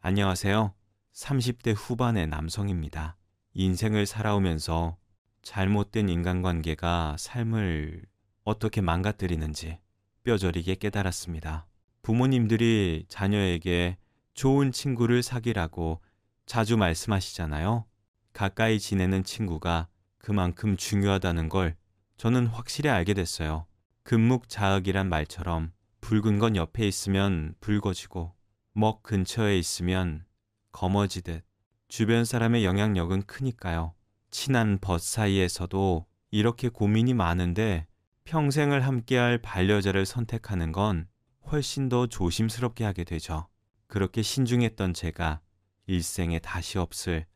안녕하세요. 30대 후반의 남성입니다. 인생을 살아오면서 잘못된 인간관계가 삶을 어떻게 망가뜨리는지 뼈저리게 깨달았습니다. 부모님들이 자녀에게 좋은 친구를 사귀라고 자주 말씀하시잖아요. 가까이 지내는 친구가 그만큼 중요하다는 걸 저는 확실히 알게 됐어요. 금묵자흑이란 말처럼 붉은 건 옆에 있으면 붉어지고 먹 근처에 있으면 검어지듯 주변 사람의 영향력은 크니까요. 친한 벗 사이에서도 이렇게 고민이 많은데 평생을 함께할 반려자를 선택하는 건 훨씬 더 조심스럽게 하게 되죠. 그렇게 신중했던 제가 일생에 다시 없을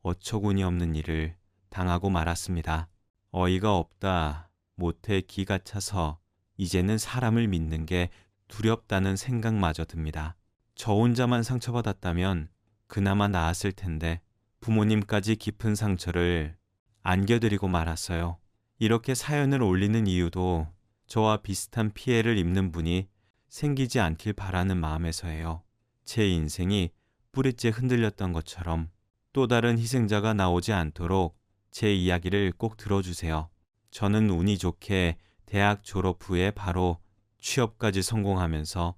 어처구니 없는 일을 당하고 말았습니다. 어이가 없다, 못해 기가 차서 이제는 사람을 믿는 게 두렵다는 생각마저 듭니다. 저 혼자만 상처받았다면 그나마 나았을 텐데 부모님까지 깊은 상처를 안겨드리고 말았어요. 이렇게 사연을 올리는 이유도 저와 비슷한 피해를 입는 분이 생기지 않길 바라는 마음에서예요. 제 인생이 뿌리째 흔들렸던 것처럼 또 다른 희생자가 나오지 않도록 제 이야기를 꼭 들어주세요. 저는 운이 좋게 대학 졸업 후에 바로 취업까지 성공하면서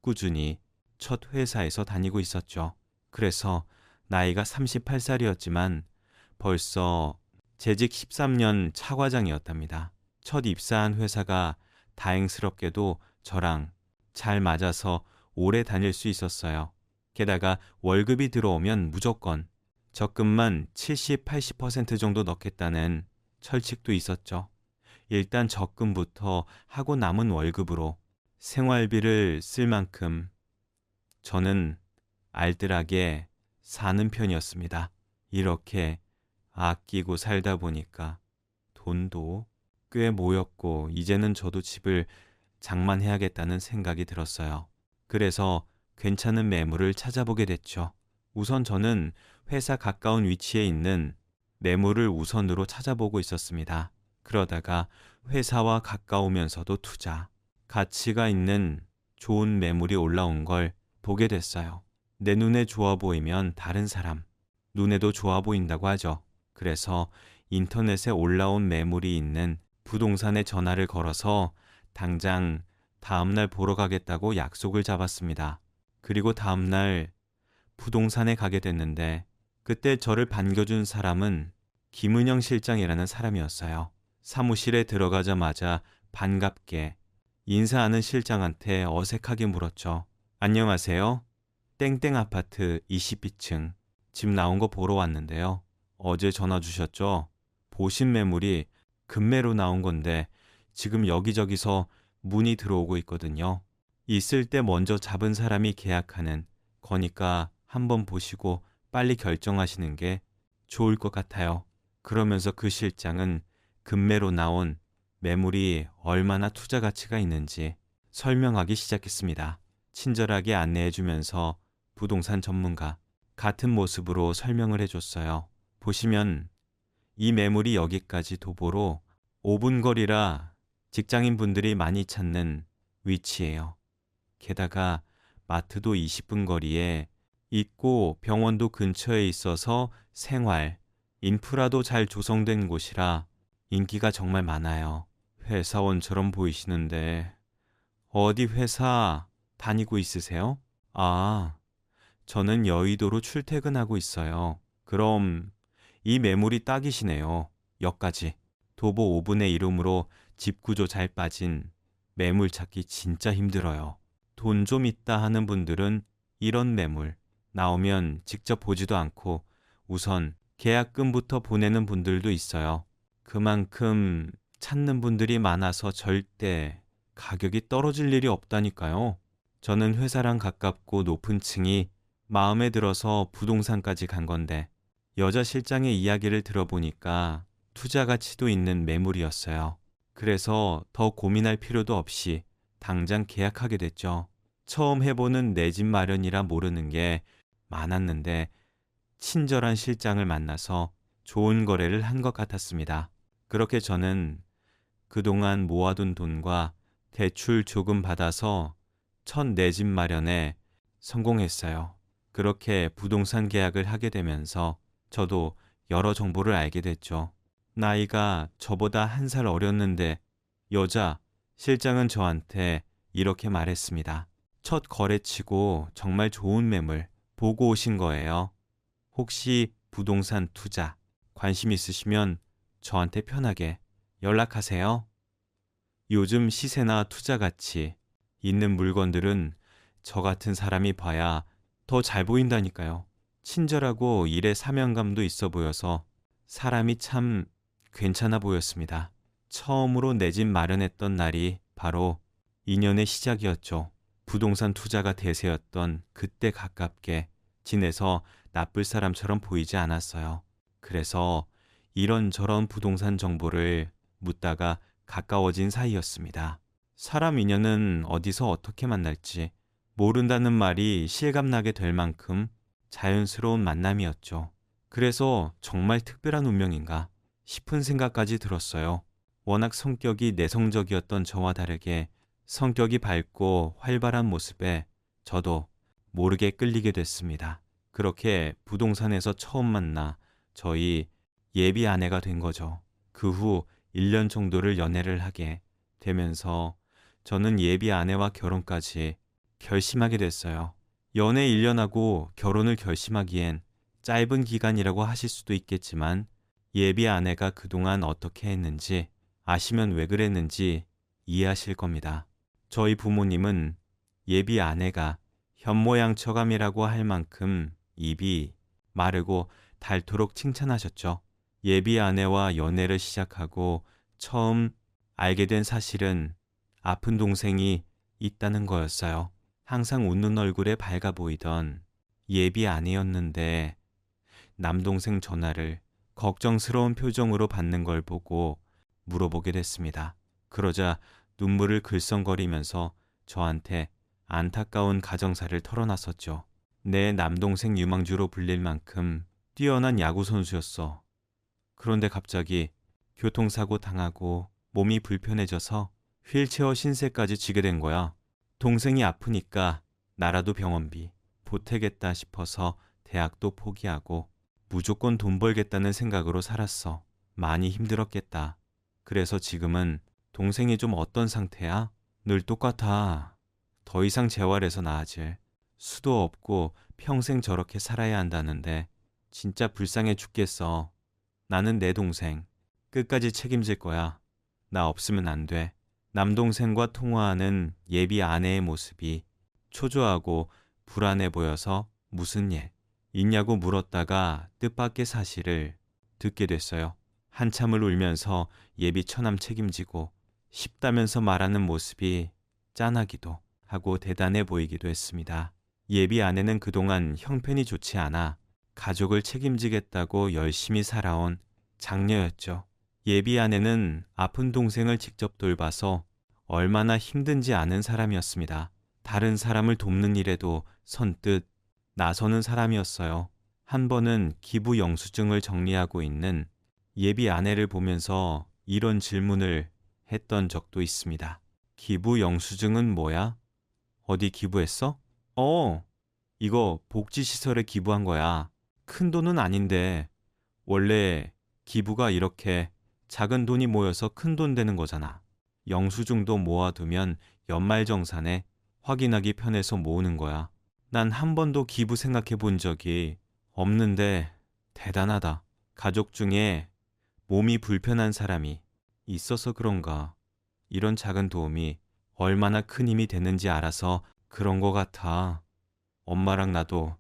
꾸준히 첫 회사에서 다니고 있었죠. 그래서 나이가 38살이었지만 벌써 재직 13년 차과장이었답니다. 첫 입사한 회사가 다행스럽게도 저랑 잘 맞아서 오래 다닐 수 있었어요. 게다가 월급이 들어오면 무조건 적금만 70, 80% 정도 넣겠다는 철칙도 있었죠. 일단 적금부터 하고 남은 월급으로 생활비를 쓸 만큼 저는 알뜰하게 사는 편이었습니다. 이렇게 아끼고 살다 보니까 돈도 꽤 모였고 이제는 저도 집을 장만해야겠다는 생각이 들었어요. 그래서 괜찮은 매물을 찾아보게 됐죠. 우선 저는 회사 가까운 위치에 있는 매물을 우선으로 찾아보고 있었습니다. 그러다가 회사와 가까우면서도 투자, 가치가 있는 좋은 매물이 올라온 걸 보게 됐어요. 내 눈에 좋아 보이면 다른 사람 눈에도 좋아 보인다고 하죠. 그래서 인터넷에 올라온 매물이 있는 부동산에 전화를 걸어서 당장 다음날 보러 가겠다고 약속을 잡았습니다. 그리고 다음날 부동산에 가게 됐는데 그때 저를 반겨준 사람은 김은영 실장이라는 사람이었어요. 사무실에 들어가자마자 반갑게 인사하는 실장한테 어색하게 물었죠. 안녕하세요. 땡땡 아파트 20비층 집 나온 거 보러 왔는데요. 어제 전화 주셨죠? 보신 매물이 급매로 나온 건데 지금 여기저기서 문의 들어오고 있거든요. 있을 때 먼저 잡은 사람이 계약하는 거니까 한번 보시고 빨리 결정하시는 게 좋을 것 같아요. 그러면서 그 실장은 급매로 나온 매물이 얼마나 투자 가치가 있는지 설명하기 시작했습니다. 친절하게 안내해주면서 부동산 전문가 같은 모습으로 설명을 해줬어요. 보시면 이 매물이 여기까지 도보로 5분 거리라 직장인 분들이 많이 찾는 위치예요. 게다가 마트도 20분 거리에 있고 병원도 근처에 있어서 생활, 인프라도 잘 조성된 곳이라 인기가 정말 많아요. 회사원처럼 보이시는데 어디 회사 다니고 있으세요? 아, 저는 여의도로 출퇴근하고 있어요. 그럼 이 매물이 딱이시네요. 역까지. 도보 5분의 이름으로 집 구조 잘 빠진 매물 찾기 진짜 힘들어요. 돈 좀 있다 하는 분들은 이런 매물 나오면 직접 보지도 않고 우선 계약금부터 보내는 분들도 있어요. 그만큼 찾는 분들이 많아서 절대 가격이 떨어질 일이 없다니까요. 저는 회사랑 가깝고 높은 층이 마음에 들어서 부동산까지 간 건데 여자 실장의 이야기를 들어보니까 투자 가치도 있는 매물이었어요. 그래서 더 고민할 필요도 없이 당장 계약하게 됐죠. 처음 해보는 내 집 마련이라 모르는 게 많았는데 친절한 실장을 만나서 좋은 거래를 한 것 같았습니다. 그렇게 저는 그동안 모아둔 돈과 대출 조금 받아서 첫 내 집 마련에 성공했어요. 그렇게 부동산 계약을 하게 되면서 저도 여러 정보를 알게 됐죠. 나이가 저보다 1살 어렸는데 여자 실장은 저한테 이렇게 말했습니다. 첫 거래치고 정말 좋은 매물 보고 오신 거예요. 혹시 부동산 투자 관심 있으시면 저한테 편하게 연락하세요. 요즘 시세나 투자 가치 있는 물건들은 저 같은 사람이 봐야 더 잘 보인다니까요. 친절하고 일에 사명감도 있어 보여서 사람이 참 괜찮아 보였습니다. 처음으로 내 집 마련했던 날이 바로 인연의 시작이었죠. 부동산 투자가 대세였던 그때 가깝게 지내서 나쁠 사람처럼 보이지 않았어요. 그래서 이런저런 부동산 정보를 묻다가 가까워진 사이였습니다. 사람 인연은 어디서 어떻게 만날지 모른다는 말이 실감나게 될 만큼 자연스러운 만남이었죠. 그래서 정말 특별한 운명인가 싶은 생각까지 들었어요. 워낙 성격이 내성적이었던 저와 다르게 성격이 밝고 활발한 모습에 저도 모르게 끌리게 됐습니다. 그렇게 부동산에서 처음 만나 저희 예비 아내가 된 거죠. 그 후 1년 정도를 연애를 하게 되면서 저는 예비 아내와 결혼까지 결심하게 됐어요. 연애 1년하고 결혼을 결심하기엔 짧은 기간이라고 하실 수도 있겠지만 예비 아내가 그동안 어떻게 했는지 아시면 왜 그랬는지 이해하실 겁니다. 저희 부모님은 예비 아내가 현모양처감이라고 할 만큼 입이 마르고 닳도록 칭찬하셨죠. 예비 아내와 연애를 시작하고 처음 알게 된 사실은 아픈 동생이 있다는 거였어요. 항상 웃는 얼굴에 밝아 보이던 예비 아내였는데 남동생 전화를 걱정스러운 표정으로 받는 걸 보고 물어보게 됐습니다. 그러자 눈물을 글썽거리면서 저한테 안타까운 가정사를 털어놨었죠. 내 남동생 유망주로 불릴 만큼 뛰어난 야구선수였어. 그런데 갑자기 교통사고 당하고 몸이 불편해져서 휠체어 신세까지 지게 된 거야. 동생이 아프니까 나라도 병원비 보태겠다 싶어서 대학도 포기하고 무조건 돈 벌겠다는 생각으로 살았어. 많이 힘들었겠다. 그래서 지금은 동생이 좀 어떤 상태야? 늘 똑같아. 더 이상 재활해서 나아질 수도 없고 평생 저렇게 살아야 한다는데 진짜 불쌍해 죽겠어. 나는 내 동생 끝까지 책임질 거야. 나 없으면 안 돼. 남동생과 통화하는 예비 아내의 모습이 초조하고 불안해 보여서 무슨 일 있냐고 물었다가 뜻밖의 사실을 듣게 됐어요. 한참을 울면서 예비 처남 책임지고 싶다면서 말하는 모습이 짠하기도 하고 대단해 보이기도 했습니다. 예비 아내는 그동안 형편이 좋지 않아 가족을 책임지겠다고 열심히 살아온 장녀였죠. 예비 아내는 아픈 동생을 직접 돌봐서 얼마나 힘든지 아는 사람이었습니다. 다른 사람을 돕는 일에도 선뜻 나서는 사람이었어요. 한 번은 기부 영수증을 정리하고 있는 예비 아내를 보면서 이런 질문을 했던 적도 있습니다. 기부 영수증은 뭐야? 어디 기부했어? 이거 복지시설에 기부한 거야. 큰 돈은 아닌데 원래 기부가 이렇게 작은 돈이 모여서 큰 돈 되는 거잖아. 영수증도 모아두면 연말정산에 확인하기 편해서 모으는 거야. 난 한 번도 기부 생각해 본 적이 없는데 대단하다. 가족 중에 몸이 불편한 사람이 있어서 그런가. 이런 작은 도움이 얼마나 큰 힘이 되는지 알아서 그런 거 같아. 엄마랑 나도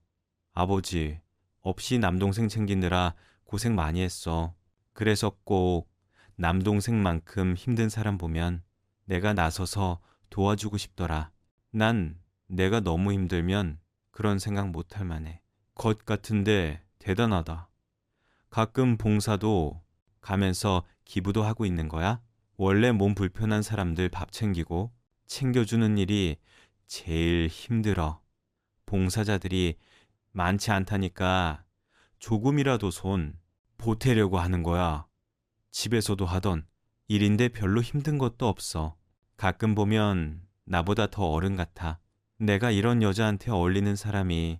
아버지 없이 남동생 챙기느라 고생 많이 했어. 그래서 꼭 남동생만큼 힘든 사람 보면 내가 나서서 도와주고 싶더라. 난 내가 너무 힘들면 그런 생각 못할 만해. 것 같은데 대단하다. 가끔 봉사도 가면서 기부도 하고 있는 거야? 원래 몸 불편한 사람들 밥 챙기고 챙겨주는 일이 제일 힘들어. 봉사자들이 많지 않다니까 조금이라도 손 보태려고 하는 거야. 집에서도 하던 일인데 별로 힘든 것도 없어. 가끔 보면 나보다 더 어른 같아. 내가 이런 여자한테 어울리는 사람이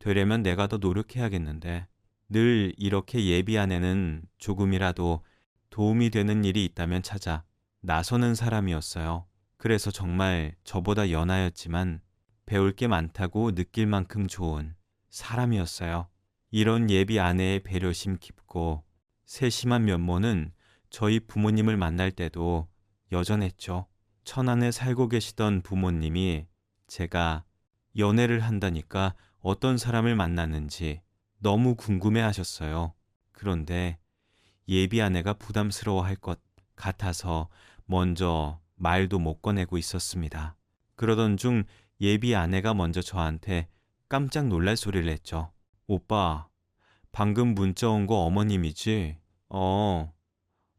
되려면 내가 더 노력해야겠는데 늘 이렇게 예비 아내는 조금이라도 도움이 되는 일이 있다면 찾아 나서는 사람이었어요. 그래서 정말 저보다 연하였지만 배울 게 많다고 느낄 만큼 좋은 사람이었어요. 이런 예비 아내의 배려심 깊고 세심한 면모는 저희 부모님을 만날 때도 여전했죠. 천안에 살고 계시던 부모님이 제가 연애를 한다니까 어떤 사람을 만났는지 너무 궁금해 하셨어요. 그런데 예비 아내가 부담스러워할 것 같아서 먼저 말도 못 꺼내고 있었습니다. 그러던 중 예비 아내가 먼저 저한테 깜짝 놀랄 소리를 했죠. 오빠, 방금 문자 온 거 어머님이지?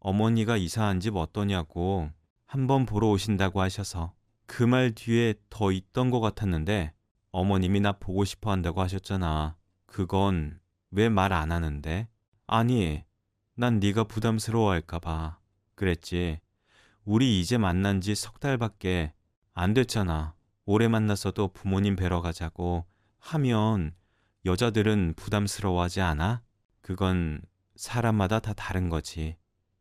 어머니가 이사한 집 어떠냐고 한번 보러 오신다고 하셔서 그 말 뒤에 더 있던 것 같았는데 어머님이 나 보고 싶어 한다고 하셨잖아. 그건 왜 말 안 하는데? 아니, 난 네가 부담스러워할까 봐 그랬지. 우리 이제 만난 지 석 달밖에 안 됐잖아. 오래 만났어도 부모님 뵈러 가자고 하면 여자들은 부담스러워하지 않아? 그건 사람마다 다 다른 거지.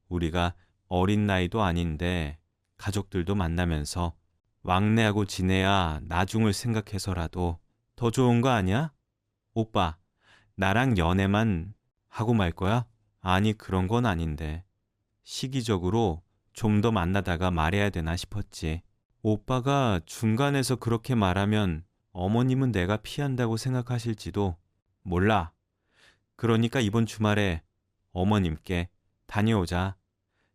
우리가 어린 나이도 아닌데 가족들도 만나면서 왕래하고 지내야 나중을 생각해서라도 더 좋은 거 아니야? 오빠, 나랑 연애만 하고 말 거야? 아니, 그런 건 아닌데. 시기적으로 좀 더 만나다가 말해야 되나 싶었지. 오빠가 중간에서 그렇게 말하면 어머님은 내가 피한다고 생각하실지도 몰라. 그러니까 이번 주말에 어머님께 다녀오자.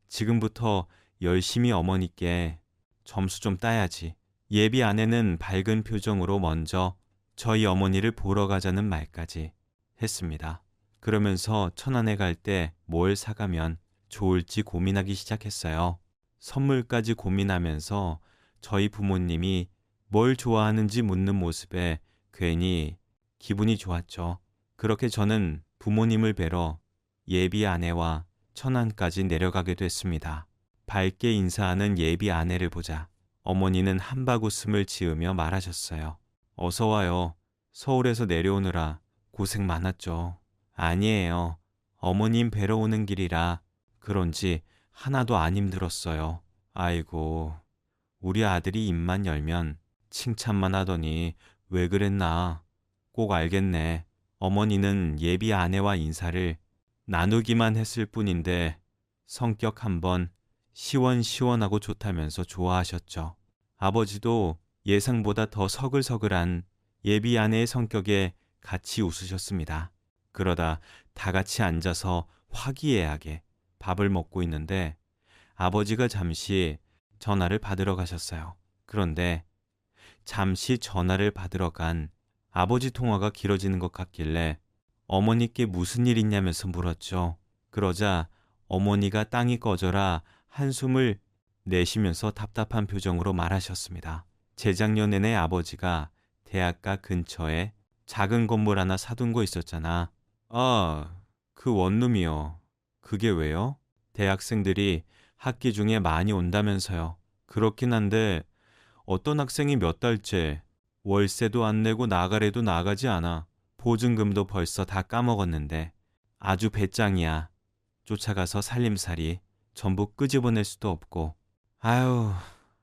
지금부터 열심히 어머니께 점수 좀 따야지. 예비 아내는 밝은 표정으로 먼저 저희 어머니를 보러 가자는 말까지 했습니다. 그러면서 천안에 갈 때 뭘 사가면 좋을지 고민하기 시작했어요. 선물까지 고민하면서 저희 부모님이 뭘 좋아하는지 묻는 모습에 괜히 기분이 좋았죠. 그렇게 저는 부모님을 뵈러 예비 아내와 천안까지 내려가게 됐습니다. 밝게 인사하는 예비 아내를 보자 어머니는 한바구음을 지으며 말하셨어요. 어서 와요. 서울에서 내려오느라 고생 많았죠. 아니에요. 어머님 뵈러 오는 길이라 그런지 하나도 안 힘들었어요. 아이고, 우리 아들이 입만 열면 칭찬만 하더니 왜 그랬나. 꼭 알겠네. 어머니는 예비 아내와 인사를 나누기만 했을 뿐인데 성격 한번 시원시원하고 좋다면서 좋아하셨죠. 아버지도 예상보다 더 서글서글한 예비 아내의 성격에 같이 웃으셨습니다. 그러다 다 같이 앉아서 화기애애하게 밥을 먹고 있는데 아버지가 잠시 전화를 받으러 가셨어요. 그런데 잠시 전화를 받으러 간 아버지 통화가 길어지는 것 같길래 어머니께 무슨 일 있냐면서 물었죠. 그러자 어머니가 땅이 꺼져라 한숨을 내쉬면서 답답한 표정으로 말하셨습니다. 재작년에 내 아버지가 대학가 근처에 작은 건물 하나 사둔 거 있었잖아. 아, 그 원룸이요. 그게 왜요? 대학생들이 학기 중에 많이 온다면서요. 그렇긴 한데 어떤 학생이 몇 달째 월세도 안 내고 나가래도 나가지 않아. 보증금도 벌써 다 까먹었는데 아주 배짱이야. 쫓아가서 살림살이 전부 끄집어낼 수도 없고. 아유,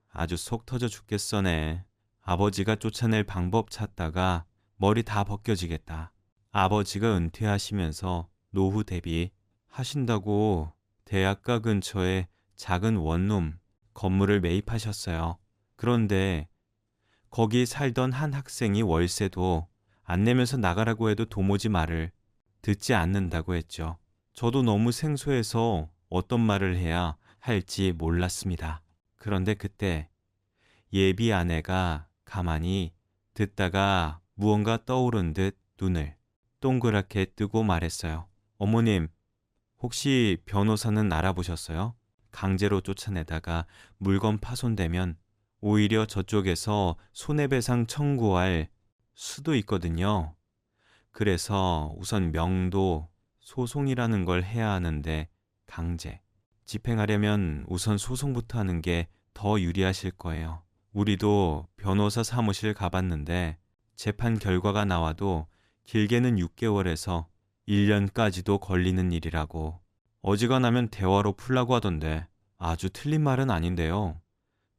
아주 속 터져 죽겠어네. 아버지가 쫓아낼 방법 찾다가 머리 다 벗겨지겠다. 아버지가 은퇴하시면서 노후 대비 하신다고 대학가 근처에 작은 원룸 건물을 매입하셨어요. 그런데 거기 살던 한 학생이 월세도 안 내면서 나가라고 해도 도무지 말을 듣지 않는다고 했죠. 저도 너무 생소해서 어떤 말을 해야 할지 몰랐습니다. 그런데 그때 예비 아내가 가만히 듣다가 무언가 떠오른 듯 눈을 동그랗게 뜨고 말했어요. 어머님, 혹시 변호사는 알아보셨어요? 강제로 쫓아내다가 물건 파손되면 오히려 저쪽에서 손해배상 청구할 수도 있거든요. 그래서 우선 명도 소송이라는 걸 해야 하는데 강제 집행하려면 우선 소송부터 하는 게 더 유리하실 거예요. 우리도 변호사 사무실 가봤는데 재판 결과가 나와도 길게는 6개월에서 1년까지도 걸리는 일이라고. 어지간하면 대화로 풀라고 하던데 아주 틀린 말은 아닌데요.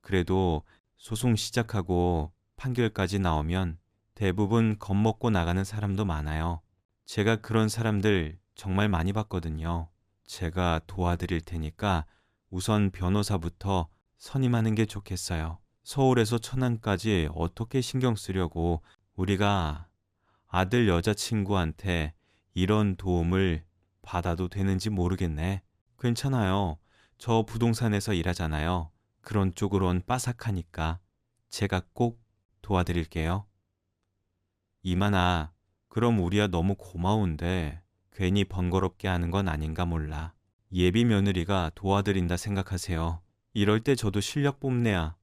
그래도 소송 시작하고 판결까지 나오면 대부분 겁먹고 나가는 사람도 많아요. 제가 그런 사람들 정말 많이 봤거든요. 제가 도와드릴 테니까 우선 변호사부터 선임하는 게 좋겠어요. 서울에서 천안까지 어떻게 신경 쓰려고 우리가 아들 여자친구한테 이런 도움을 받아도 되는지 모르겠네. 괜찮아요. 저 부동산에서 일하잖아요. 그런 쪽으론 빠삭하니까 제가 꼭 도와드릴게요. 이만아, 그럼 우리야 너무 고마운데 괜히 번거롭게 하는 건 아닌가 몰라. 예비 며느리가 도와드린다 생각하세요. 이럴 때 저도 실력 뽐내야.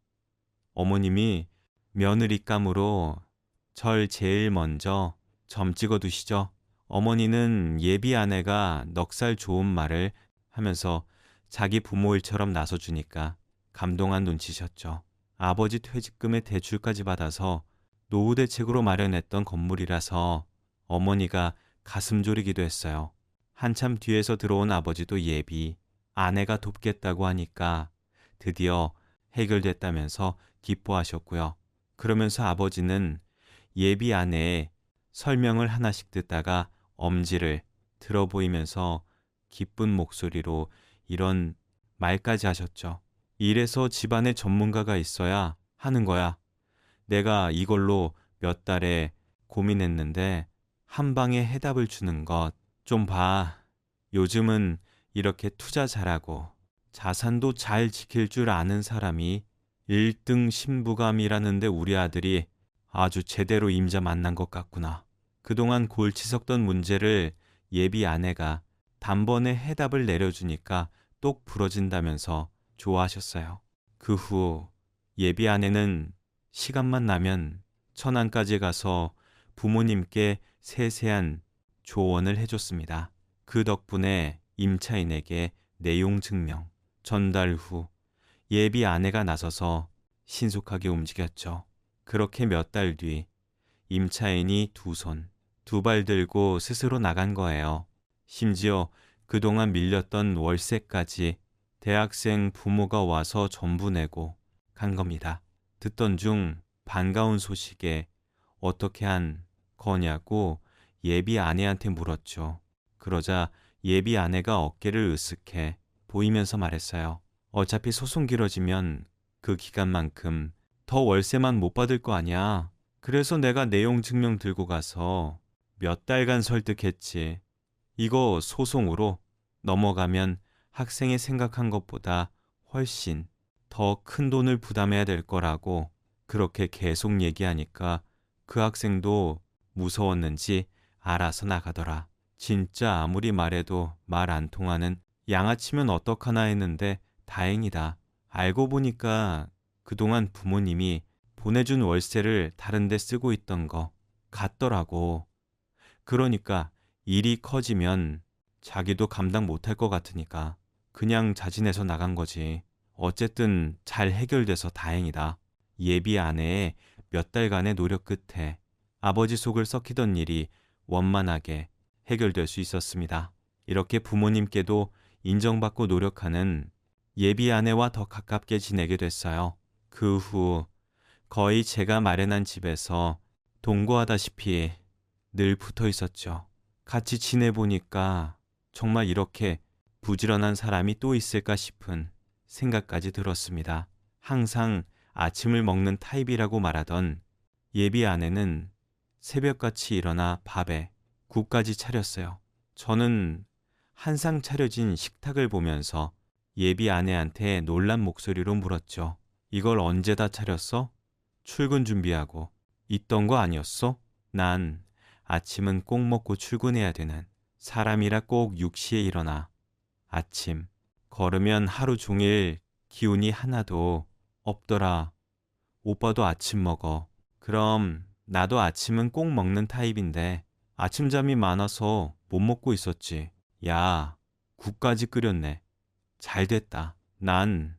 어머님이 며느리감으로 절 제일 먼저 점 찍어 두시죠. 어머니는 예비 아내가 넉살 좋은 말을 하면서 자기 부모일처럼 나서주니까 감동한 눈치셨죠. 아버지 퇴직금의 대출까지 받아서 노후 대책으로 마련했던 건물이라서 어머니가 가슴 졸이기도 했어요. 한참 뒤에서 들어온 아버지도 예비 아내가 돕겠다고 하니까 드디어 해결됐다면서 기뻐하셨고요. 그러면서 아버지는 예비 아내의 설명을 하나씩 듣다가 엄지를 들어 보이면서 기쁜 목소리로 이런 말까지 하셨죠. 이래서 집안에 전문가가 있어야 하는 거야. 내가 이걸로 몇 달에 고민했는데 한 방에 해답을 주는 것 좀 봐. 요즘은 이렇게 투자 잘하고 자산도 잘 지킬 줄 아는 사람이 1등 신부감이라는데 우리 아들이 아주 제대로 임자 만난 것 같구나. 그동안 골치 섞던 문제를 예비 아내가 단번에 해답을 내려주니까 똑 부러진다면서 좋아하셨어요. 그 후 예비 아내는 시간만 나면 천안까지 가서 부모님께 세세한 조언을 해줬습니다. 그 덕분에 임차인에게 내용 증명 전달 후 예비 아내가 나서서 신속하게 움직였죠. 그렇게 몇 달 뒤 임차인이 두 손, 두 발 들고 스스로 나간 거예요. 심지어 그동안 밀렸던 월세까지 대학생 부모가 와서 전부 내고 간 겁니다. 듣던 중 반가운 소식에 어떻게 한 거냐고 예비 아내한테 물었죠. 그러자 예비 아내가 어깨를 으쓱해 보이면서 말했어요. 어차피 소송 길어지면 그 기간만큼 더 월세만 못 받을 거 아니야. 그래서 내가 내용 증명 들고 가서 몇 달간 설득했지. 이거 소송으로 넘어가면 학생이 생각한 것보다 훨씬 더 큰 돈을 부담해야 될 거라고 그렇게 계속 얘기하니까 그 학생도 무서웠는지 알아서 나가더라. 진짜 아무리 말해도 말 안 통하는 양아치면 어떡하나 했는데 다행이다. 알고 보니까 그동안 부모님이 보내준 월세를 다른 데 쓰고 있던 거 같더라고. 그러니까 일이 커지면 자기도 감당 못할 것 같으니까 그냥 자진해서 나간 거지. 어쨌든 잘 해결돼서 다행이다. 예비 아내의 몇 달간의 노력 끝에 아버지 속을 썩히던 일이 원만하게 해결될 수 있었습니다. 이렇게 부모님께도 인정받고 노력하는 예비 아내와 더 가깝게 지내게 됐어요. 그 후 거의 제가 마련한 집에서 동거하다시피 늘 붙어 있었죠. 같이 지내보니까 정말 이렇게 부지런한 사람이 또 있을까 싶은 생각까지 들었습니다. 항상 아침을 먹는 타입이라고 말하던 예비 아내는 새벽같이 일어나 밥에 국까지 차렸어요. 저는 한상 차려진 식탁을 보면서 예비 아내한테 놀란 목소리로 물었죠. 이걸 언제 다 차렸어? 출근 준비하고 있던 거 아니었어? 난 아침은 꼭 먹고 출근해야 되는 사람이라 꼭 6시에 일어나. 아침 걸으면 하루 종일 기운이 하나도 없더라. 오빠도 아침 먹어. 그럼 나도 아침은 꼭 먹는 타입인데 아침잠이 많아서 못 먹고 있었지. 야, 국까지 끓였네. 잘 됐다. 난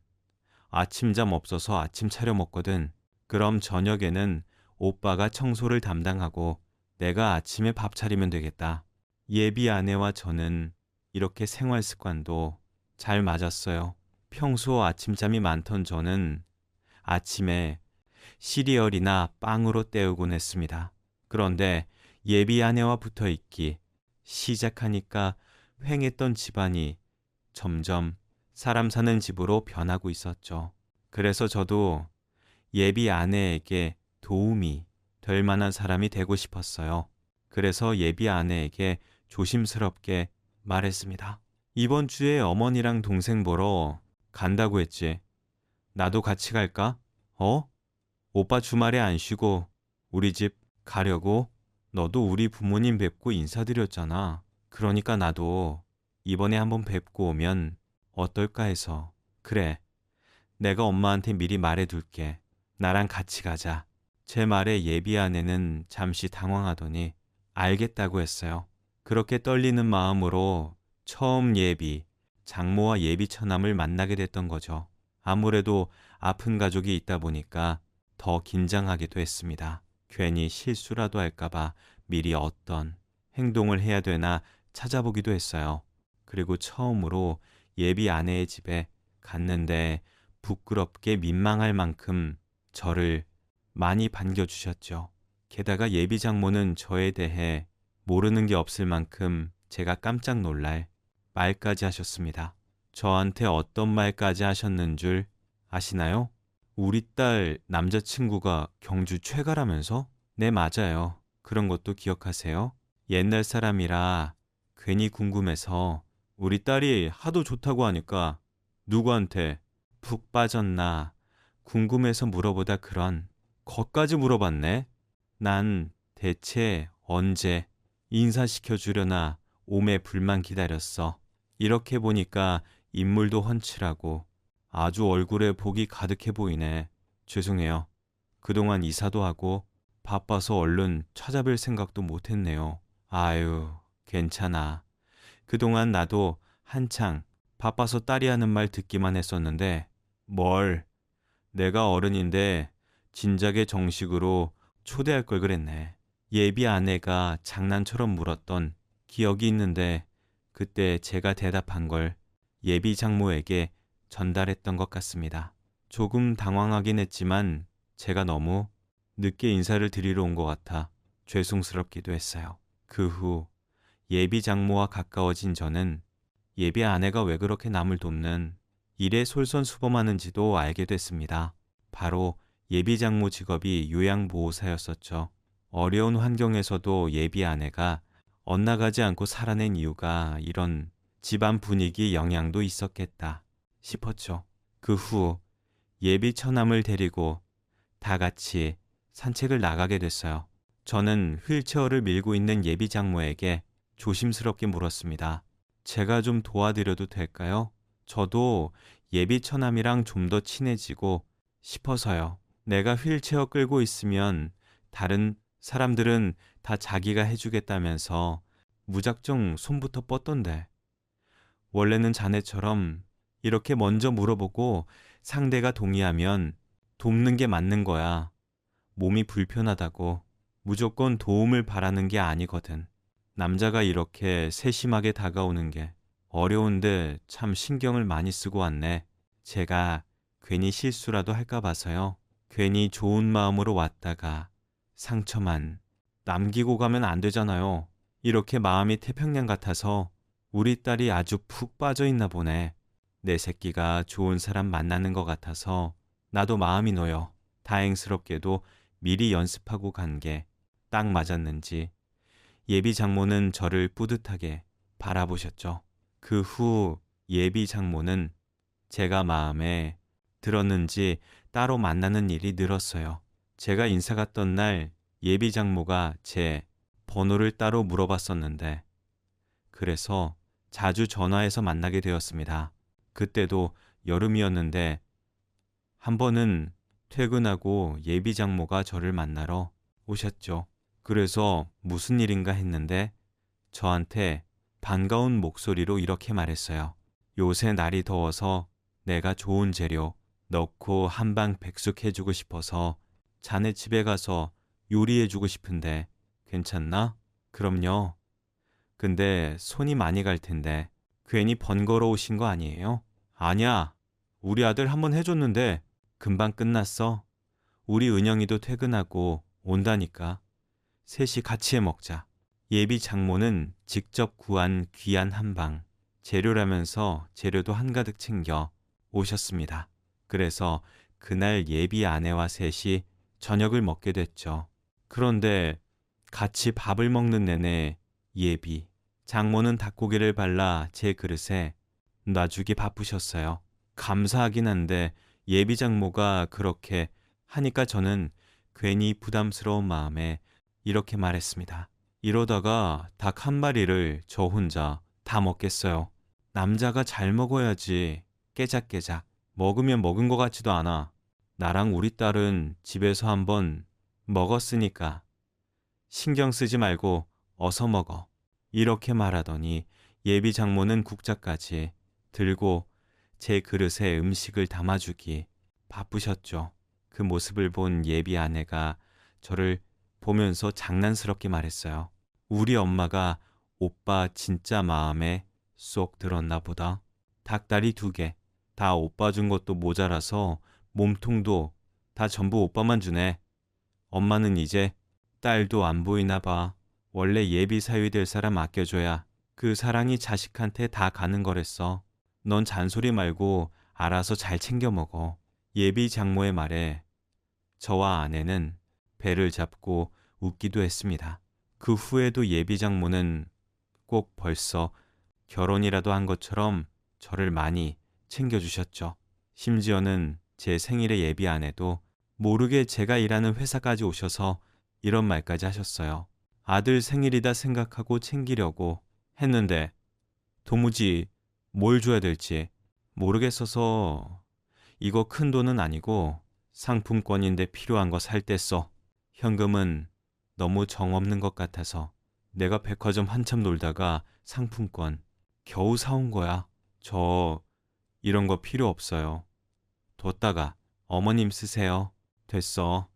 아침잠 없어서 아침 차려 먹거든. 그럼 저녁에는 오빠가 청소를 담당하고 내가 아침에 밥 차리면 되겠다. 예비 아내와 저는 이렇게 생활 습관도 잘 맞았어요. 평소 아침잠이 많던 저는 아침에 시리얼이나 빵으로 때우곤 했습니다. 그런데 예비 아내와 붙어 있기 시작하니까 횡했던 집안이 점점 사람 사는 집으로 변하고 있었죠. 그래서 저도 예비 아내에게 도움이 될 만한 사람이 되고 싶었어요. 그래서 예비 아내에게 조심스럽게 말했습니다. 이번 주에 어머니랑 동생 보러 간다고 했지. 나도 같이 갈까? 어? 오빠 주말에 안 쉬고 우리 집 가려고? 너도 우리 부모님 뵙고 인사드렸잖아. 그러니까 나도 이번에 한번 뵙고 오면 어떨까 해서. 그래, 내가 엄마한테 미리 말해둘게. 나랑 같이 가자. 제 말에 예비 아내는 잠시 당황하더니 알겠다고 했어요. 그렇게 떨리는 마음으로 처음 예비, 장모와 예비 처남을 만나게 됐던 거죠. 아무래도 아픈 가족이 있다 보니까 더 긴장하기도 했습니다. 괜히 실수라도 할까봐 미리 어떤 행동을 해야 되나 찾아보기도 했어요. 그리고 처음으로 예비 아내의 집에 갔는데 부끄럽게 민망할 만큼 저를 많이 반겨주셨죠. 게다가 예비 장모는 저에 대해 모르는 게 없을 만큼 제가 깜짝 놀랄 말까지 하셨습니다. 저한테 어떤 말까지 하셨는 줄 아시나요? 우리 딸 남자친구가 경주 최가라면서? 네, 맞아요. 그런 것도 기억하세요? 옛날 사람이라 괜히 궁금해서 우리 딸이 하도 좋다고 하니까 누구한테 푹 빠졌나 궁금해서 물어보다 그런 것까지 물어봤네. 난 대체 언제 인사시켜 주려나 오매 불만 기다렸어. 이렇게 보니까 인물도 훤칠하고 아주 얼굴에 복이 가득해 보이네. 죄송해요. 그동안 이사도 하고 바빠서 얼른 찾아뵐 생각도 못했네요. 아유, 괜찮아. 그동안 나도 한창 바빠서 딸이 하는 말 듣기만 했었는데 뭘 내가 어른인데 진작에 정식으로 초대할 걸 그랬네. 예비 아내가 장난처럼 물었던 기억이 있는데 그때 제가 대답한 걸 예비 장모에게 전달했던 것 같습니다. 조금 당황하긴 했지만 제가 너무 늦게 인사를 드리러 온 것 같아 죄송스럽기도 했어요. 그 후 예비 장모와 가까워진 저는 예비 아내가 왜 그렇게 남을 돕는 일에 솔선수범하는지도 알게 됐습니다. 바로 예비 장모 직업이 요양보호사였었죠. 어려운 환경에서도 예비 아내가 엇나가지 않고 살아낸 이유가 이런 집안 분위기 영향도 있었겠다 싶었죠. 그 후 예비 처남을 데리고 다 같이 산책을 나가게 됐어요. 저는 휠체어를 밀고 있는 예비 장모에게 조심스럽게 물었습니다. 제가 좀 도와드려도 될까요? 저도 예비 처남이랑 좀 더 친해지고 싶어서요. 내가 휠체어 끌고 있으면 다른 사람들은 다 자기가 해주겠다면서 무작정 손부터 뻗던데. 원래는 자네처럼 이렇게 먼저 물어보고 상대가 동의하면 돕는 게 맞는 거야. 몸이 불편하다고 무조건 도움을 바라는 게 아니거든. 남자가 이렇게 세심하게 다가오는 게 어려운데 참 신경을 많이 쓰고 왔네. 제가 괜히 실수라도 할까 봐서요. 괜히 좋은 마음으로 왔다가 상처만 남기고 가면 안 되잖아요. 이렇게 마음이 태평양 같아서 우리 딸이 아주 푹 빠져 있나 보네. 내 새끼가 좋은 사람 만나는 것 같아서 나도 마음이 놓여. 다행스럽게도 미리 연습하고 간 게 딱 맞았는지 예비 장모는 저를 뿌듯하게 바라보셨죠. 그 후 예비 장모는 제가 마음에 들었는지 따로 만나는 일이 늘었어요. 제가 인사 갔던 날 예비 장모가 제 번호를 따로 물어봤었는데 그래서 자주 전화해서 만나게 되었습니다. 그때도 여름이었는데 한 번은 퇴근하고 예비 장모가 저를 만나러 오셨죠. 그래서 무슨 일인가 했는데 저한테 반가운 목소리로 이렇게 말했어요. 요새 날이 더워서 내가 좋은 재료 넣고 한방 백숙 해주고 싶어서 자네 집에 가서 요리해주고 싶은데 괜찮나? 그럼요. 근데 손이 많이 갈 텐데 괜히 번거로우신 거 아니에요? 아니야. 우리 아들 한번 해줬는데 금방 끝났어. 우리 은영이도 퇴근하고 온다니까. 셋이 같이 해 먹자. 예비 장모는 직접 구한 귀한 한방, 재료라면서 재료도 한가득 챙겨 오셨습니다. 그래서 그날 예비 아내와 셋이 저녁을 먹게 됐죠. 그런데 같이 밥을 먹는 내내 예비 장모는 닭고기를 발라 제 그릇에 놔주기 바쁘셨어요. 감사하긴 한데 예비 장모가 그렇게 하니까 저는 괜히 부담스러운 마음에 이렇게 말했습니다. 이러다가 닭 한 마리를 저 혼자 다 먹겠어요. 남자가 잘 먹어야지. 깨작깨작. 먹으면 먹은 것 같지도 않아. 나랑 우리 딸은 집에서 한번 먹었으니까 신경 쓰지 말고 어서 먹어. 이렇게 말하더니 예비 장모는 국자까지 들고 제 그릇에 음식을 담아주기 바쁘셨죠. 그 모습을 본 예비 아내가 저를 보면서 장난스럽게 말했어요. 우리 엄마가 오빠 진짜 마음에 쏙 들었나 보다. 닭다리 2개, 다 오빠 준 것도 모자라서 몸통도 다 전부 오빠만 주네. 엄마는 이제 딸도 안 보이나 봐. 원래 예비 사위 될 사람 아껴줘야 그 사랑이 자식한테 다 가는 거랬어. 넌 잔소리 말고 알아서 잘 챙겨 먹어. 예비 장모의 말에 저와 아내는 배를 잡고 웃기도 했습니다. 그 후에도 예비 장모는 꼭 벌써 결혼이라도 한 것처럼 저를 많이 챙겨주셨죠. 심지어는 제 생일에 예비 아내도 모르게 제가 일하는 회사까지 오셔서 이런 말까지 하셨어요. 아들 생일이다 생각하고 챙기려고 했는데 도무지 뭘 줘야 될지 모르겠어서 이거 큰 돈은 아니고 상품권인데 필요한 거 살 때 써. 현금은 너무 정없는 것 같아서 내가 백화점 한참 놀다가 상품권 겨우 사온 거야. 저 이런 거 필요 없어요. 뒀다가 어머님 쓰세요. 됐어.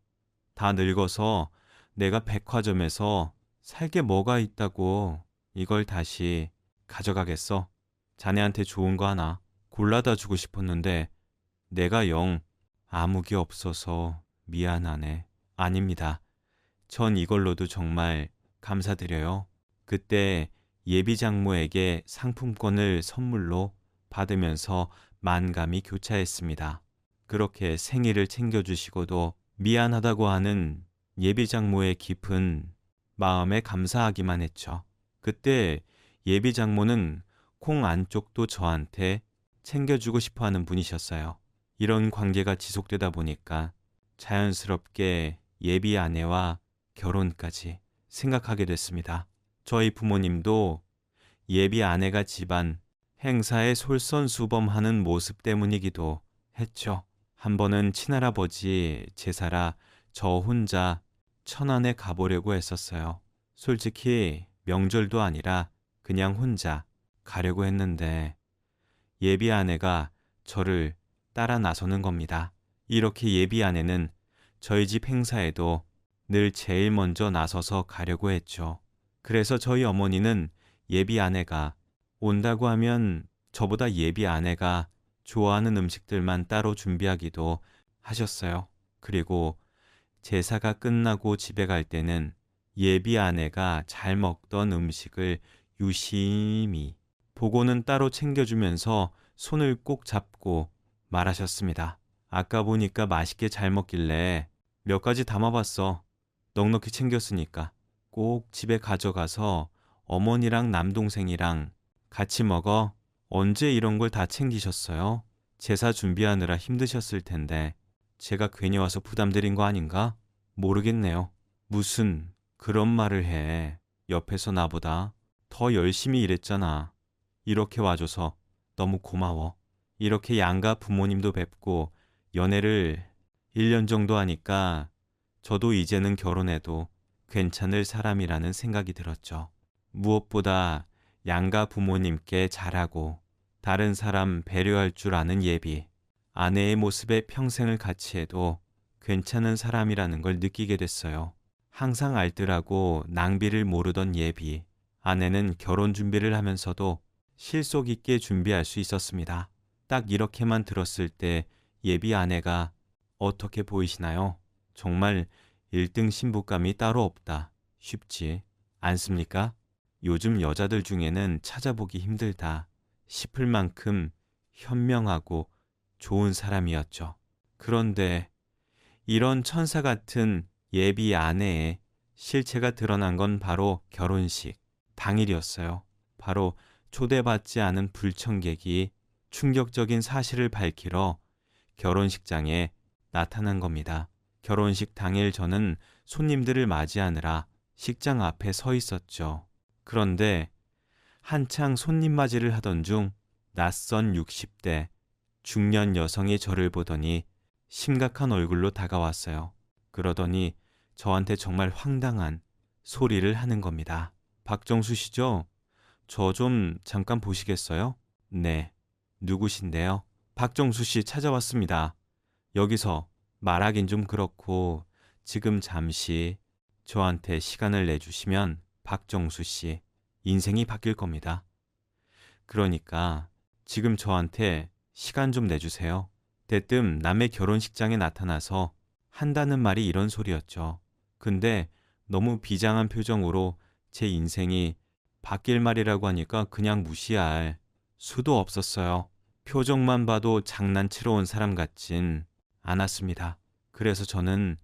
다 늙어서 내가 백화점에서 살 게 뭐가 있다고 이걸 다시 가져가겠어. 자네한테 좋은 거 하나 골라다 주고 싶었는데 내가 영 아무 게 없어서 미안하네. 아닙니다. 전 이걸로도 정말 감사드려요. 그때 예비 장모에게 상품권을 선물로 받으면서 만감이 교차했습니다. 그렇게 생일을 챙겨주시고도 미안하다고 하는 예비 장모의 깊은 마음에 감사하기만 했죠. 그때 예비 장모는 콩 안쪽도 저한테 챙겨주고 싶어 하는 분이셨어요. 이런 관계가 지속되다 보니까 자연스럽게 예비 아내와 결혼까지 생각하게 됐습니다. 저희 부모님도 예비 아내가 집안 행사에 솔선수범하는 모습 때문이기도 했죠. 한 번은 친할아버지 제사라 저 혼자 천안에 가보려고 했었어요. 솔직히 명절도 아니라 그냥 혼자 가려고 했는데 예비 아내가 저를 따라 나서는 겁니다. 이렇게 예비 아내는 저희 집 행사에도 늘 제일 먼저 나서서 가려고 했죠. 그래서 저희 어머니는 예비 아내가 온다고 하면 저보다 예비 아내가 좋아하는 음식들만 따로 준비하기도 하셨어요. 그리고 제사가 끝나고 집에 갈 때는 예비 아내가 잘 먹던 음식을 유심히 보고는 따로 챙겨주면서 손을 꼭 잡고 말하셨습니다. 아까 보니까 맛있게 잘 먹길래 몇 가지 담아봤어. 넉넉히 챙겼으니까 꼭 집에 가져가서 어머니랑 남동생이랑 같이 먹어. 언제 이런 걸 다 챙기셨어요? 제사 준비하느라 힘드셨을 텐데 제가 괜히 와서 부담드린 거 아닌가? 모르겠네요. 무슨 그런 말을 해. 옆에서 나보다 더 열심히 일했잖아. 이렇게 와줘서 너무 고마워. 이렇게 양가 부모님도 뵙고 연애를 1년 정도 하니까 저도 이제는 결혼해도 괜찮을 사람이라는 생각이 들었죠. 무엇보다 양가 부모님께 잘하고 다른 사람 배려할 줄 아는 예비, 아내의 모습에 평생을 같이 해도 괜찮은 사람이라는 걸 느끼게 됐어요. 항상 알뜰하고 낭비를 모르던 예비 아내는 결혼 준비를 하면서도 실속 있게 준비할 수 있었습니다. 딱 이렇게만 들었을 때 예비 아내가 어떻게 보이시나요? 정말 1등 신부감이 따로 없다. 쉽지 않습니까? 요즘 여자들 중에는 찾아보기 힘들다 싶을 만큼 현명하고 좋은 사람이었죠. 그런데 이런 천사 같은 예비 아내의 실체가 드러난 건 바로 결혼식 당일이었어요. 바로 초대받지 않은 불청객이 충격적인 사실을 밝히러 결혼식장에 나타난 겁니다. 결혼식 당일 저는 손님들을 맞이하느라 식장 앞에 서 있었죠. 그런데 한창 손님 맞이를 하던 중 낯선 60대 중년 여성이 저를 보더니 심각한 얼굴로 다가왔어요. 그러더니 저한테 정말 황당한 소리를 하는 겁니다. 박정수 씨죠? 저 좀 잠깐 보시겠어요? 네. 누구신데요? 박정수 씨 찾아왔습니다. 여기서 말하긴 좀 그렇고 지금 잠시 저한테 시간을 내주시면 박정수 씨 인생이 바뀔 겁니다. 그러니까 지금 저한테 시간 좀 내주세요. 대뜸 남의 결혼식장에 나타나서 한다는 말이 이런 소리였죠. 근데 너무 비장한 표정으로 제 인생이 바뀔 말이라고 하니까 그냥 무시할 수도 없었어요. 표정만 봐도 장난치러 온 사람 같진 않았습니다. 그래서 저는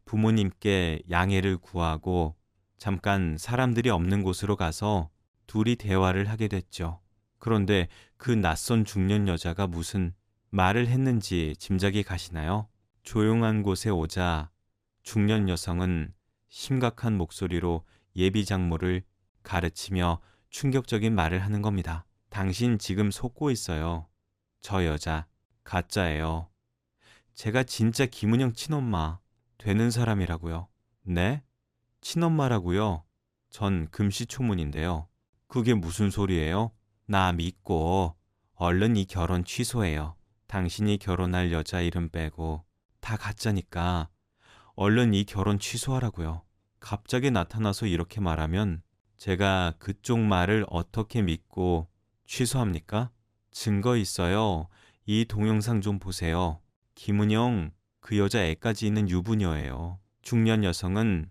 부모님께 양해를 구하고 잠깐 사람들이 없는 곳으로 가서 둘이 대화를 하게 됐죠. 그런데 그 낯선 중년 여자가 무슨 말을 했는지 짐작이 가시나요? 조용한 곳에 오자 중년 여성은 심각한 목소리로 예비 장모를 가르치며 충격적인 말을 하는 겁니다. 당신 지금 속고 있어요. 저 여자 가짜예요. 제가 진짜 김은영 친엄마 되는 사람이라고요. 네? 친엄마라고요? 전 금시초문인데요. 그게 무슨 소리예요? 나 믿고 얼른 이 결혼 취소해요. 당신이 결혼할 여자 이름 빼고 다 가짜니까 얼른 이 결혼 취소하라고요. 갑자기 나타나서 이렇게 말하면 제가 그쪽 말을 어떻게 믿고 취소합니까? 증거 있어요. 이 동영상 좀 보세요. 김은영, 그 여자 애까지 있는 유부녀예요. 중년 여성은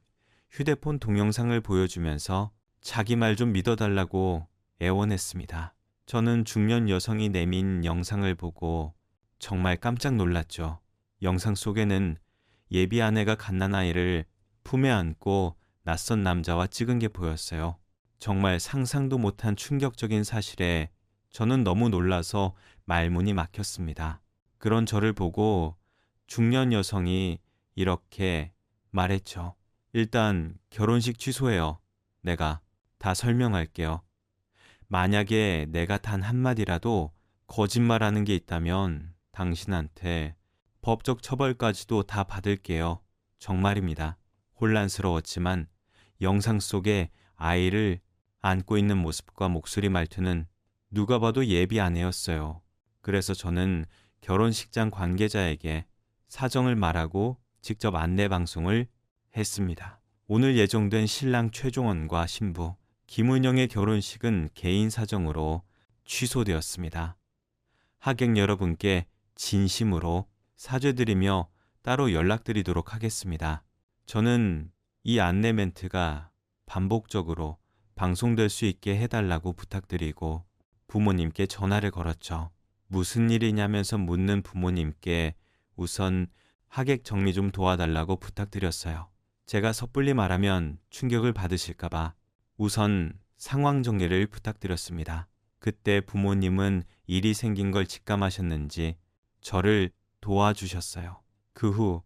휴대폰 동영상을 보여주면서 자기 말 좀 믿어달라고 애원했습니다. 저는 중년 여성이 내민 영상을 보고 정말 깜짝 놀랐죠. 영상 속에는 예비 아내가 갓난아이를 품에 안고 낯선 남자와 찍은 게 보였어요. 정말 상상도 못한 충격적인 사실에 저는 너무 놀라서 말문이 막혔습니다. 그런 저를 보고 중년 여성이 이렇게 말했죠. 일단 결혼식 취소해요. 내가 다 설명할게요. 만약에 내가 단 한마디라도 거짓말하는 게 있다면 당신한테 법적 처벌까지도 다 받을게요. 정말입니다. 혼란스러웠지만 영상 속에 아이를 안고 있는 모습과 목소리 말투는 누가 봐도 예비 아내였어요. 그래서 저는 결혼식장 관계자에게 사정을 말하고 직접 안내 방송을 했습니다. 오늘 예정된 신랑 최종원과 신부 김은영의 결혼식은 개인 사정으로 취소되었습니다. 하객 여러분께 진심으로 사죄드리며 따로 연락드리도록 하겠습니다. 저는 이 안내 멘트가 반복적으로 방송될 수 있게 해달라고 부탁드리고 부모님께 전화를 걸었죠. 무슨 일이냐면서 묻는 부모님께 우선 하객 정리 좀 도와달라고 부탁드렸어요. 제가 섣불리 말하면 충격을 받으실까봐 우선 상황 정리를 부탁드렸습니다. 그때 부모님은 일이 생긴 걸 직감하셨는지 저를 도와주셨어요. 그 후